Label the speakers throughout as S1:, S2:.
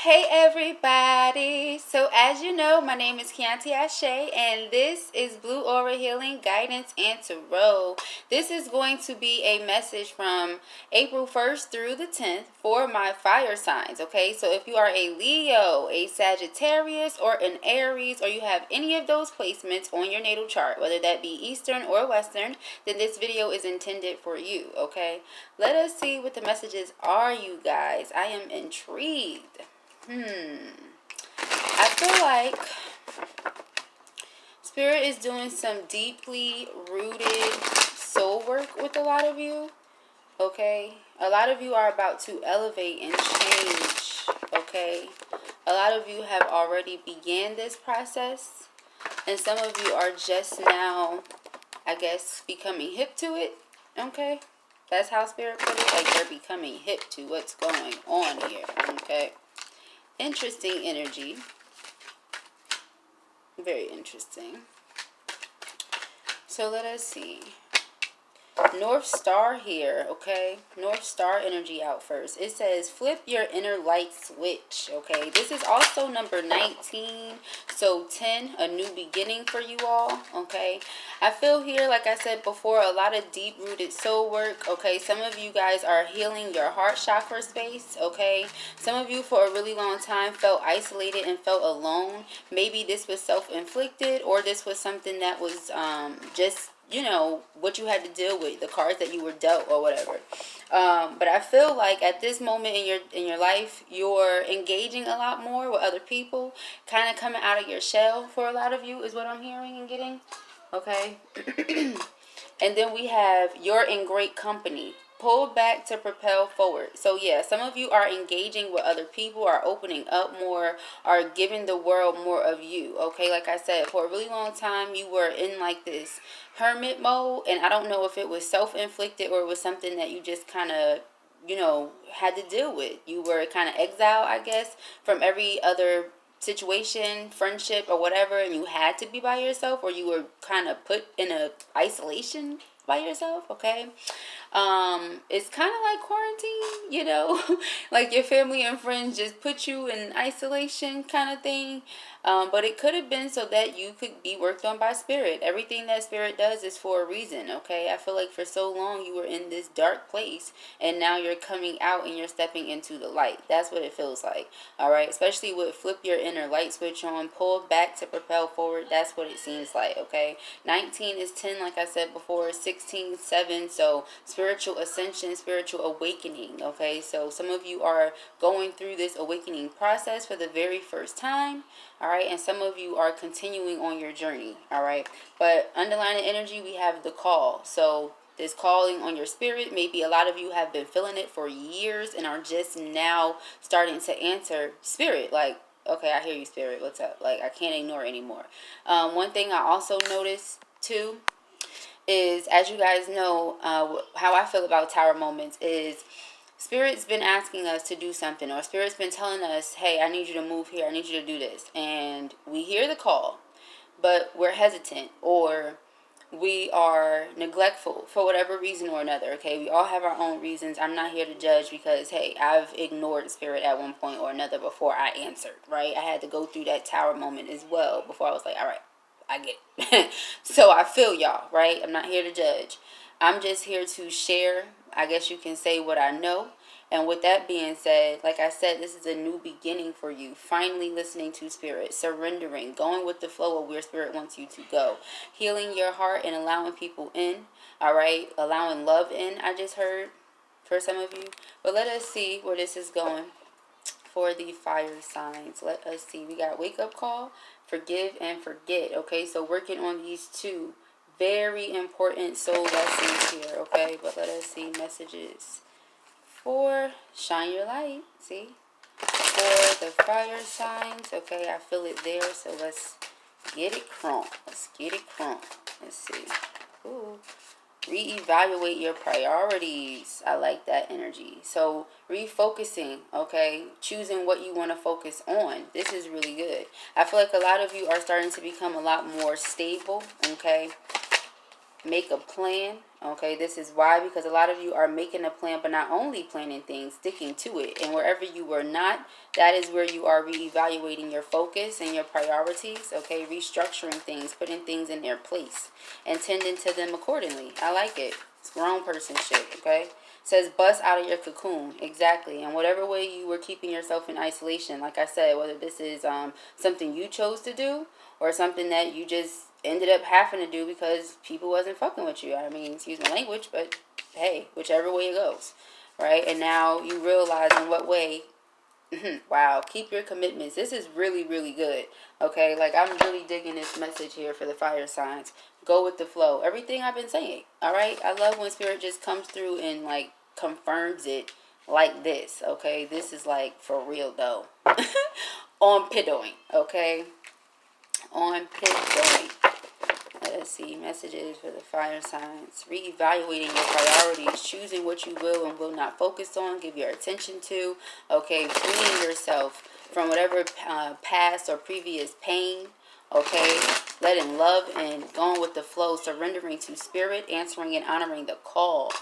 S1: Hey everybody! So as you know, my name is Kianti Ayshea and this is Blue Aura Healing Guidance and Tarot. This is going to be a message from April 1st through the 10th for my fire signs, okay? So if you are a Leo, a Sagittarius, or an Aries, or you have any of those placements on your natal chart, whether that be Eastern or Western, then this video is intended for you, okay? Let us see what the messages are, you guys. I am intrigued. I feel like Spirit is doing some deeply rooted soul work with a lot of you, okay? A lot of you are about to elevate and change, okay? A lot of you have already began this process, and some of you are just now, I guess, becoming hip to it, okay? That's how Spirit put it, like they're becoming hip to what's going on here, okay? Interesting energy. Very interesting. So let us see. North Star here, okay? North Star energy out first. It says, flip your inner light switch, okay? This is also number 19. So 10, a new beginning for you all, okay? I feel here, like I said before, a lot of deep-rooted soul work, okay? Some of you guys are healing your heart chakra space, okay? Some of you for a really long time felt isolated and felt alone. Maybe this was self-inflicted, or this was something that was just, you know, what you had to deal with, the cards that you were dealt or whatever. But I feel like at this moment in your life, you're engaging a lot more with other people, kind of coming out of your shell for a lot of you is what I'm hearing and getting. Okay. And then we have, you're in great company. Pull back to propel forward. So yeah, some of you are engaging with other people, are opening up more, are giving the world more of you. Okay, like I said, for a really long time you were in like this hermit mode, and I don't know if it was self-inflicted or it was something that you just kind of, you know, had to deal with. You were kind of exiled, I guess, from every other situation, friendship, or whatever, and you had to be by yourself, or you were kind of put in a isolation by yourself, okay? It's kind of like quarantine, you know, like your family and friends just put you in isolation kind of thing. But it could have been so that you could be worked on by Spirit. Everything that Spirit does is for a reason, okay? I feel like for so long you were in this dark place, and now you're coming out and you're stepping into the light. That's what it feels like, all right? Especially with flip your inner light switch on, pull back to propel forward. That's what it seems like, okay? 19 is 10, like I said before, 16, 7, so spiritual ascension, spiritual awakening, okay? So some of you are going through this awakening process for the very first time, all right? And some of you are continuing on your journey, all right? But underlying energy, we have the call. So this calling on your spirit, maybe a lot of you have been feeling it for years and are just now starting to answer Spirit, like, okay, I hear you, Spirit, what's up? Like, I can't ignore it anymore. One thing I also noticed too is, as you guys know, how I feel about tower moments is Spirit's been asking us to do something, or Spirit's been telling us, hey, I need you to move here, I need you to do this. And we hear the call, but we're hesitant, or we are neglectful for whatever reason or another, okay? We all have our own reasons. I'm not here to judge because, hey, I've ignored Spirit at one point or another before I answered, right? I had to go through that tower moment as well before I was like, all right, I get it. So I feel y'all, right? I'm not here to judge. I'm just here to share, I guess you can say, what I know. And with that being said, like I said, this is a new beginning for you. Finally listening to Spirit, surrendering, going with the flow of where Spirit wants you to go. Healing your heart and allowing people in, all right? Allowing love in, I just heard, for some of you. But let us see where this is going for the fire signs. Let us see. We got wake up call, forgive and forget, okay? So working on these two very important soul lessons here, okay? But let us see messages for shine your light, see? For the fire signs, okay? I feel it there, so let's get it crunk. Let's get it crunk. Let's see. Ooh. Reevaluate your priorities. I like that energy. So refocusing, okay? Choosing what you want to focus on. This is really good. I feel like a lot of you are starting to become a lot more stable, okay? Make a plan, Okay, this is why, because a lot of you are making a plan, but not only planning things, sticking to it. And wherever you were not, that is where you are reevaluating your focus and your priorities. Okay, restructuring things, putting things in their place, and tending to them accordingly. I like it. It's grown person shit, okay? It says bust out of your cocoon. Exactly. And whatever way you were keeping yourself in isolation, like I said, whether this is something you chose to do or something that you just ended up having to do because people wasn't fucking with you. I mean, excuse my language, but hey, whichever way it goes, right? And now you realize in what way. Wow, keep your commitments. This is really, really good. Okay, like I'm really digging this message here for the fire signs. Go with the flow. Everything I've been saying. All right, I love when spirit just comes through and like confirms it like this. Okay, this is like for real though. On pidoing. Okay, on pidoing. Let's see, messages for the fire signs. Reevaluating your priorities, choosing what you will and will not focus on, give your attention to. Okay, freeing yourself from whatever past or previous pain. Okay, letting love and going with the flow, surrendering to spirit, answering and honoring the call.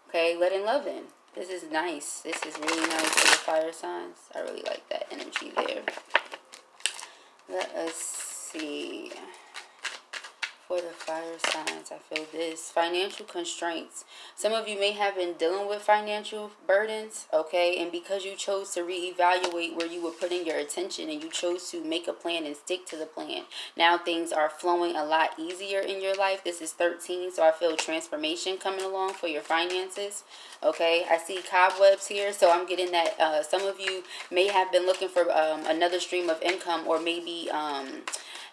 S1: Okay, letting love in. This is nice. This is really nice for the fire signs. I really like that energy there. Let us see. For the fire signs, I feel this. Financial constraints. Some of you may have been dealing with financial burdens, okay? And because you chose to reevaluate where you were putting your attention and you chose to make a plan and stick to the plan, now things are flowing a lot easier in your life. This is 13, so I feel transformation coming along for your finances, okay? I see cobwebs here, so I'm getting that some of you may have been looking for another stream of income, or maybe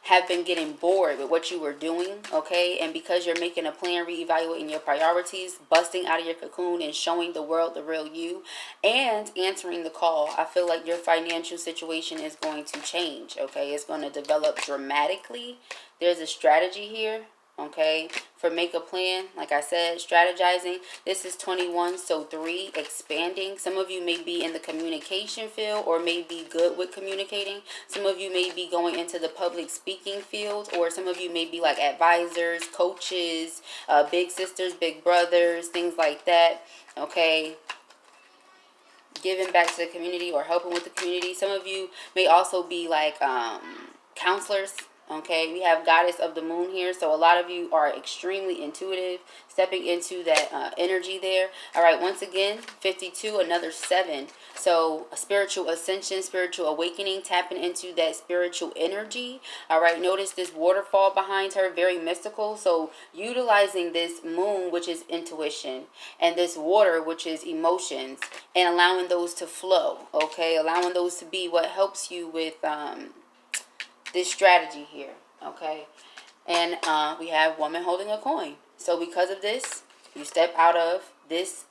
S1: have been getting bored with what you were doing, okay? And because you're making a plan, reevaluating your priorities, busting out of your cocoon and showing the world the real you, and answering the call, I feel like your financial situation is going to change, okay? It's going to develop dramatically. There's a strategy here, okay, for make a plan. Like I said, strategizing. This is 21, so 3, expanding. Some of you may be in the communication field or may be good with communicating. Some of you may be going into the public speaking field, or some of you may be like advisors, coaches, big sisters, big brothers, things like that, okay? Giving back to the community or helping with the community. Some of you may also be like counselors. Okay, we have goddess of the moon here, so a lot of you are extremely intuitive, stepping into that energy there. All right, once again, 52, another 7. So spiritual ascension, spiritual awakening, tapping into that spiritual energy. All right, notice this waterfall behind her, very mystical. So utilizing this moon, which is intuition, and this water, which is emotions, and allowing those to flow. Okay, allowing those to be what helps you with this strategy here, okay? And we have woman holding a coin. So because of this, you step out of this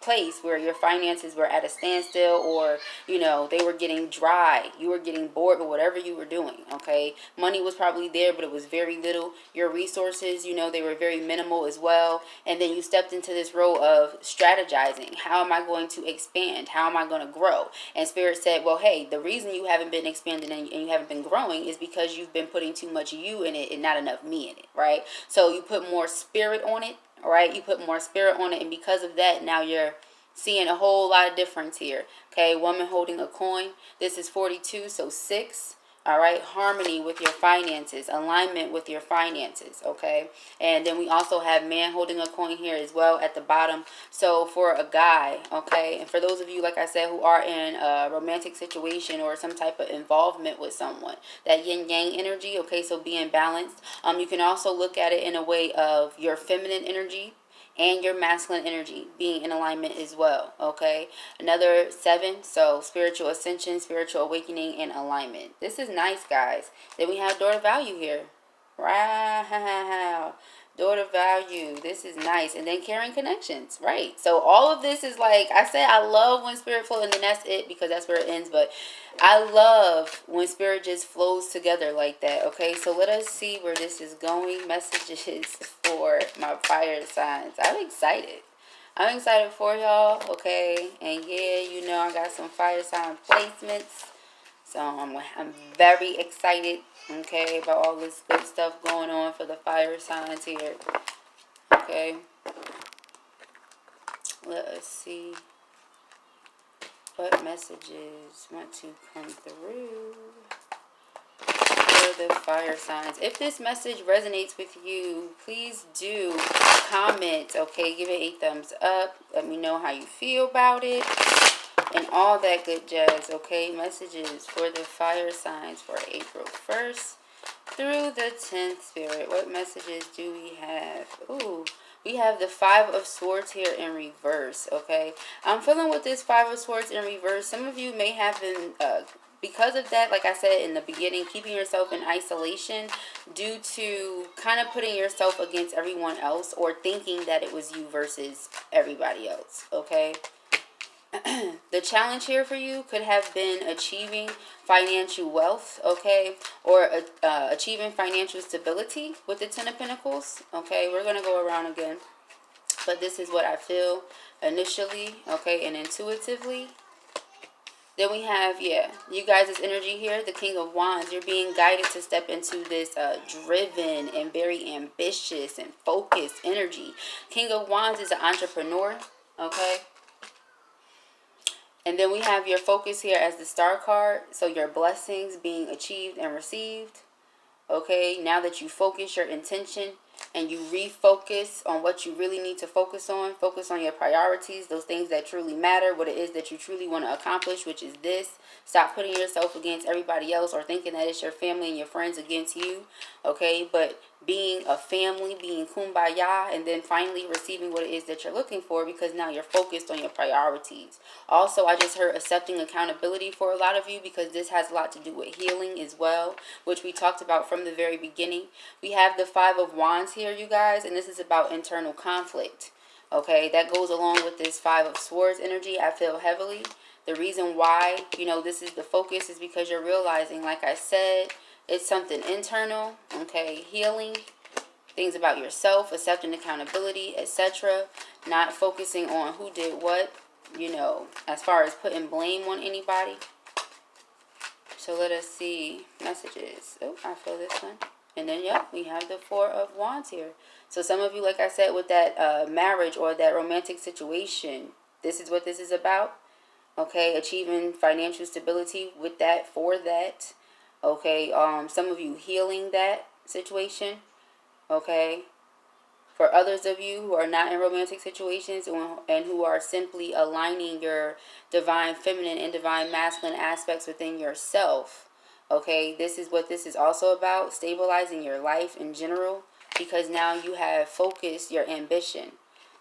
S1: place where your finances were at a standstill, or you know they were getting dry, you were getting bored with whatever you were doing, okay? Money was probably there, but it was very little. Your resources, you know, they were very minimal as well. And then you stepped into this role of strategizing. How am I going to expand? How am I going to grow? And spirit said, well, hey, the reason you haven't been expanding and you haven't been growing is because you've been putting too much you in it and not enough me in it, right? So you put more spirit on it. All right, you put more spirit on it, and because of that, now you're seeing a whole lot of difference here. Okay, woman holding a coin. This is 42, so 6. All right, harmony with your finances, alignment with your finances, okay? And then we also have man holding a coin here as well at the bottom. So for a guy, okay, and for those of you, like I said, who are in a romantic situation or some type of involvement with someone, that yin-yang energy, okay, so being balanced. You can also look at it in a way of your feminine energy and your masculine energy being in alignment as well, okay? Another 7, so spiritual ascension, spiritual awakening, and alignment. This is nice, guys. Then we have daughter value here. Wow. Daughter value. This is nice. And then caring connections, right? So all of this is like, I say I love when spirit flows, and then that's it because that's where it ends. But I love when spirit just flows together like that, okay? So let us see where this is going. Messages for my fire signs. I'm excited. I'm excited for y'all, okay? And yeah, you know I got some fire sign placements. So I'm very excited, okay, about all this good stuff going on for the fire signs here, okay? Let us see what messages want to come through for the fire signs. If this message resonates with you, please do comment, okay? Give it a thumbs up. Let me know how you feel about it and all that good jazz, okay? Messages for the fire signs for April 1st through the 10th, Spirit. What messages do we have? Ooh, we have the Five of Swords here in reverse, okay? I'm feeling with this Five of Swords in reverse. Some of you may have been, because of that, like I said in the beginning, keeping yourself in isolation due to kind of putting yourself against everyone else or thinking that it was you versus everybody else, okay? The challenge here for you could have been achieving financial wealth, okay, or achieving financial stability with the Ten of Pentacles, okay. We're going to go around again, but this is what I feel initially, okay, and intuitively. Then we have, yeah, you guys' energy here, the King of Wands. You're being guided to step into this driven and very ambitious and focused energy. King of Wands is an entrepreneur, okay. And then we have your focus here as the Star card. So your blessings being achieved and received. Okay, now that you focus your intention and you refocus on what you really need to focus on your priorities, those things that truly matter, what it is that you truly want to accomplish, which is this. Stop putting yourself against everybody else or thinking that it's your family and your friends against you, okay? But being a family, being kumbaya, and then finally receiving what it is that you're looking for, because now you're focused on your priorities. Also, I just heard accepting accountability for a lot of you, because this has a lot to do with healing as well, which we talked about from the very beginning. We have the Five of Wands here, you guys, and this is about internal conflict. Okay, that goes along with this Five of Swords energy, I feel heavily. The reason why, you know, this is the focus is because you're realizing, like I said, it's something internal, okay, healing, things about yourself, accepting accountability, etc. Not focusing on who did what, you know, as far as putting blame on anybody. So let us see messages. Oh, I feel this one. And then, yep, we have the Four of Wands here. So some of you, like I said, with that marriage or that romantic situation, this is what this is about. Okay, achieving financial stability with that, for that. Okay, some of you healing that situation. Okay, for others of you who are not in romantic situations and who are simply aligning your divine feminine and divine masculine aspects within yourself. Okay, this is what this is also about, stabilizing your life in general, because now you have focused your ambition,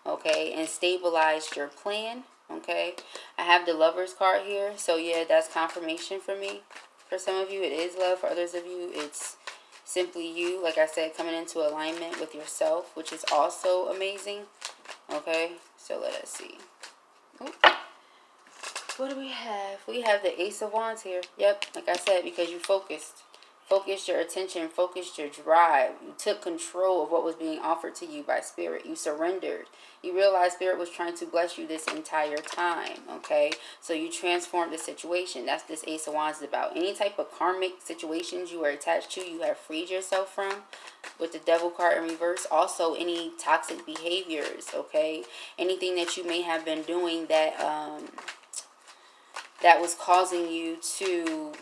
S1: okay, and stabilized your plan. Okay, I have the Lovers card here, so yeah, that's confirmation for me. For some of you, it is love. For others of you, it's simply you, like I said, coming into alignment with yourself, which is also amazing. Okay, so let us see. Ooh. What do we have? We have the Ace of Wands here. Yep, like I said, because you focused your attention, focused your drive. You took control of what was being offered to you by Spirit. You surrendered. You realized Spirit was trying to bless you this entire time, okay? So you transformed the situation. That's this Ace of Wands is about. Any type of karmic situations you are attached to, you have freed yourself from with the Devil card in reverse. Also, any toxic behaviors, okay? Anything that you may have been doing that that was causing you to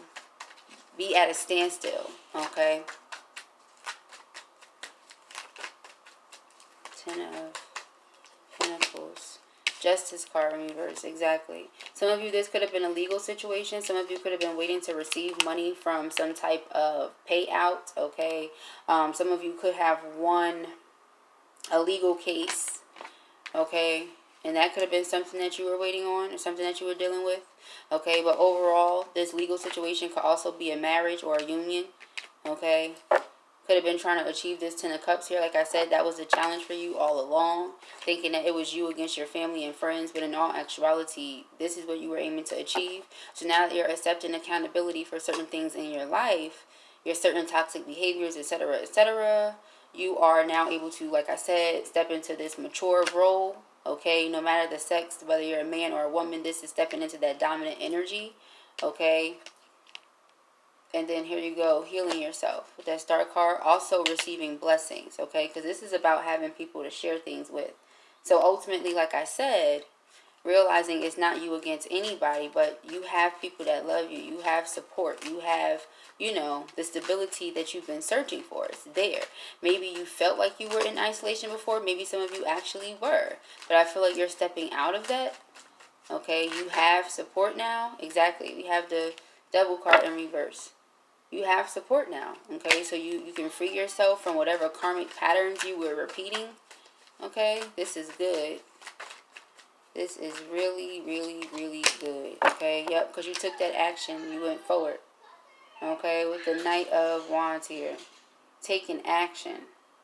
S1: be at a standstill, okay? Ten of Pentacles. Justice card in reverse, exactly. Some of you, this could have been a legal situation. Some of you could have been waiting to receive money from some type of payout, okay? Some of you could have won a legal case, okay? And that could have been something that you were waiting on or something that you were dealing with. Okay, but overall, this legal situation could also be a marriage or a union. Okay, could have been trying to achieve this Ten of Cups here. Like I said, that was a challenge for you all along, thinking that it was you against your family and friends. But in all actuality, this is what you were aiming to achieve. So now that you're accepting accountability for certain things in your life, your certain toxic behaviors, etc., you are now able to, like I said, step into this mature role. Okay, no matter the sex, whether you're a man or a woman, this is stepping into that dominant energy. Okay, and then here you go, healing yourself with that Star card. Also receiving blessings, okay, because this is about having people to share things with. So ultimately, like I said, realizing it's not you against anybody, but you have people that love you. You have support. You have, you know, the stability that you've been searching for. It's there. Maybe you felt like you were in isolation before. Maybe some of you actually were. But I feel like you're stepping out of that. Okay, you have support now. Exactly. We have the Devil card in reverse. You have support now. Okay, so you can free yourself from whatever karmic patterns you were repeating. Okay, this is good. This is really, really, really good. Okay, yep, because you took that action. You went forward. Okay, with the Knight of Wands here. Taking action.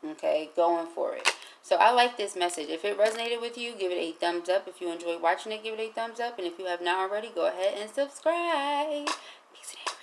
S1: Okay, going for it. So I like this message. If it resonated with you, give it a thumbs up. If you enjoyed watching it, give it a thumbs up. And if you have not already, go ahead and subscribe. Peace and